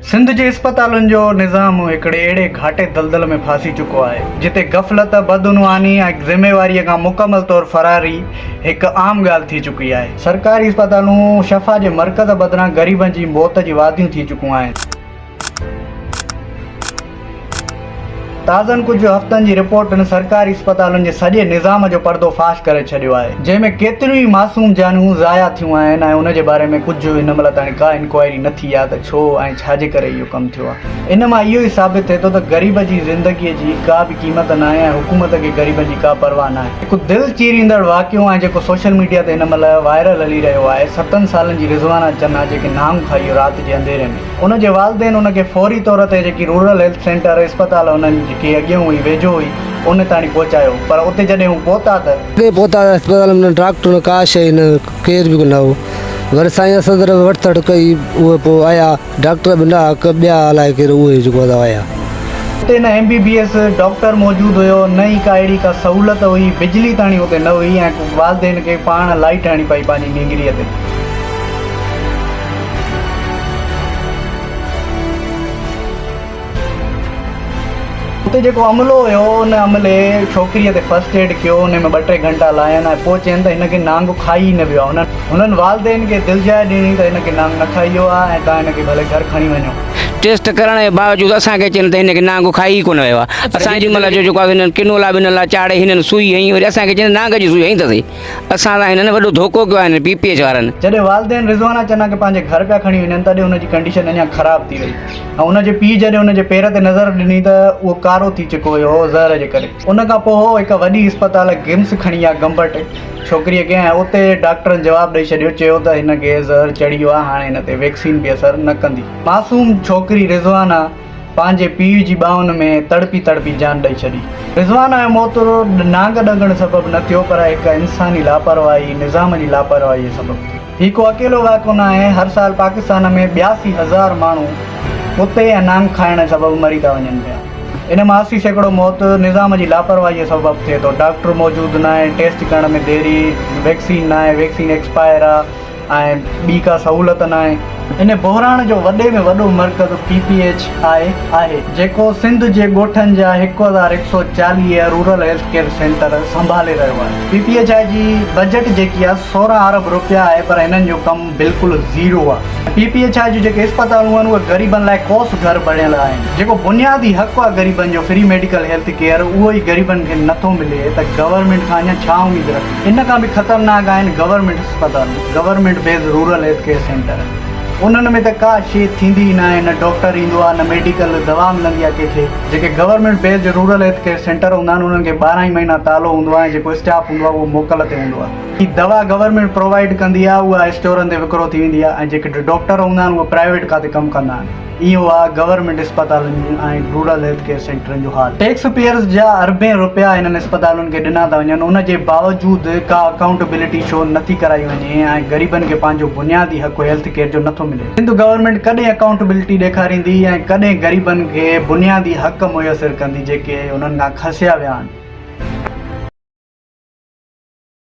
सिंध जे अस्पतालुनि जो निज़ाम हिकिड़े अहिड़े घाटे दलदल में फासी चुको आहे जिते गफ़लत, बदउनवानी ऐं ज़िम्मेवारीअ खां मुकमल तौरु फ़रारी हिकु आम ॻाल्हि थी चुकी आहे। सरकारी अस्पतालूं शफ़ा जे मर्कज़ बदिरां ग़रीबनि जी मौत जी वादियूं थी चुकियूं आहिनि। ताज़नि कुझु हफ़्तनि जी रिपोर्टुनि सरकारी अस्पतालुनि जे सॼे निज़ाम जो पर्दो फाश करे छॾियो आहे, जंहिंमें केतिरियूं ई मासूम जानूं ज़ाया थियूं आहिनि ऐं उन जे बारे में कुझु हिन महिल ताईं का इंक्वायरी न थी आहे त छो ऐं छाजे करे इहो कमु थियो आहे। इन मां इहो ई साबित थिए थो त ग़रीब जी ज़िंदगीअ जी का बि क़ीमत न आहे ऐं हुकूमत खे ग़रीबनि जी का परवाह न आहे। हिकु दिलि चीरींदड़ वाक़ियो ऐं जेको सोशल मीडिया ते हिन महिल वायरल हली रहियो आहे, 7 सालनि जी रिज़वाना चन्ना जेके नांग खाई राति जे अंधेरे में, उन जे वालिदेन उनखे फौरी तौर ते जेकी रूरल हेल्थ सेंटर अस्पताल उन्हनि जेकी अॻियां हुई वेझो हुई उन ताणी पहुचायो, पर उते जॾहिं हू पहुता अस्पताल में डॉक्टर का शइ न केर बि न हो। वरी साईं सदर वठतड़ कई, उहे पोइ आया डॉक्टर बि न ॿिया अलाए केरु उहे जेको आया। उते न MBBS डॉक्टर मौजूदु हुयो, न ई का अहिड़ी का सहूलियत हुई, बिजली ताणी उते न हुई ऐं वालिदेन खे पाण लाइट हणी पई पंहिंजी नींगरीअ ते। उते जेको अमलो हुयो उन अमले छोकिरीअ ते फर्स्ट एड कयो, उन में 2-3 घंटा लाहिनि ऐं पोइ चवनि त हिनखे नांग खाई न वियो आहे। हुननि वालिदेन खे दिलजाए ॾिनी त हिनखे नांग न खाई वियो आहे ऐं तव्हां हिनखे भले घर खणी वञो। टेस्ट करण जे बावजूदि असांखे चवनि त हिनखे नांग खाई कोन वियो आहे। असांजी महिल जो जेको आहे हिननि किनोला बिनोला चाढ़े हिननि सुई हईं, वरी असांखे चवनि नांग जी सुई हईं अथसीं। असां सां हिननि वॾो धोखो कयो आहे PPH वारनि। जॾहिं वालिदेन रिज़वाना चन्ना खे पंहिंजे घर पिया खणी वञनि तॾहिं हुनजी कंडीशन अञा ख़राबु थी वई ऐं हुनजे पीउ जॾहिं हुनजे पेर ते नज़र ॾिनी त उहो कारो थी चुको हुयो ज़हर जे करे। उन खां पोइ हिकु वॾी अस्पताल गिम्स खणी आहे गंबट छोकिरीअ खे, ऐं उते डॉक्टरनि जवाबु ॾेई छॾियो, चयो त हिनखे ज़हर चढ़ी वियो आहे, हाणे हिन ते वैक्सीन बि असरु न कंदी। मासूम छोकिरी रिज़वाना पंहिंजे पीउ जी ॿाहुनि में तड़पी तड़पी जान ॾेई छॾी। रिज़वाना जो मौत नांग ॾंगण सबबु न थियो, पर हिकु इंसानी लापरवाही, निज़ाम जी लापरवाही सबबु थियो। हीउ को अकेलो वाक़ियो न आहे। हर साल पाकिस्तान में 82,000 माण्हू उते ऐं नांग खाइण सबबु मरी था वञनि पिया। इन मां 80% मौत निज़ाम जी लापरवाहीअ सबबु थिए थो। डॉक्टर मौजूदु न आहे, टेस्ट करण में देरी, वैक्सीन न आहे, वैक्सीन एक्सपायर आहे ऐं ॿी का सहूलियत न आहे। इन बहिराण जो वॾे में वॾो मर्कज़ PPH आहे जेको सिंध जे ॻोठनि जा 1140 रूरल हेल्थ केयर सेंटर संभाले रहियो आहे। PPH जी बजट जेकी आहे 16 अरब रुपया आहे, पर हिननि जो कमु बिल्कुलु ज़ीरो आहे। PPH जी जेके अस्पतालूं आहिनि उहे ग़रीबनि लाइ कोस घर बणियल आहिनि। जेको बुनियादी हक़ आहे ग़रीबनि जो, फ्री मेडिकल हेल्थ केयर, उहो ई ग़रीबनि खे नथो मिले त गवर्नमेंट खां अञा छा उमेद रखे। इन खां बि ख़तरनाक आहिनि गवर्नमेंट अस्पताल, government based rural health care centre. उन्हनि में त का शइ थींदी ई न आहे, न डॉक्टर ईंदो आहे, न मेडिकल दवा मिलंदी आहे कंहिंखे। जेके government based rural health care centre हूंदा आहिनि उन्हनि खे 12 ई महीना तालो हूंदो आहे, जेको स्टाफ हूंदो आहे उहो मोकल ते हूंदो आहे। ही दवा गवर्नमेंट प्रोवाइड कंदी आहे, उहा स्टोरनि ते विकिरो थी वेंदी आहे ऐं जेके डॉक्टर हूंदा आहिनि उहे प्राइवेट खाते कमु कंदा आहिनि। इहो आहे गवर्नमेंट अस्पतालनि ऐं रूरल हेल्थ केयर सेंटरनि जो हाल। टैक्स पेयर्स जा अरबे रुपया हिननि अस्पतालुनि खे ॾिना था वञनि, उन जे बावजूदि का अकाउंटेबिलिटी शो नथी कराई वञे ऐं ग़रीबनि खे पंहिंजो बुनियादी हक़ हेल्थ केयर जो नथो मिले। हिंदू गवर्नमेंट कॾहिं अकाउंटेबिलिटी ॾेखारींदी ऐं कॾहिं ग़रीबनि खे बुनियादी हक़ मुयसरु कंदी जेके उन्हनि खां खसिया विया आहिनि।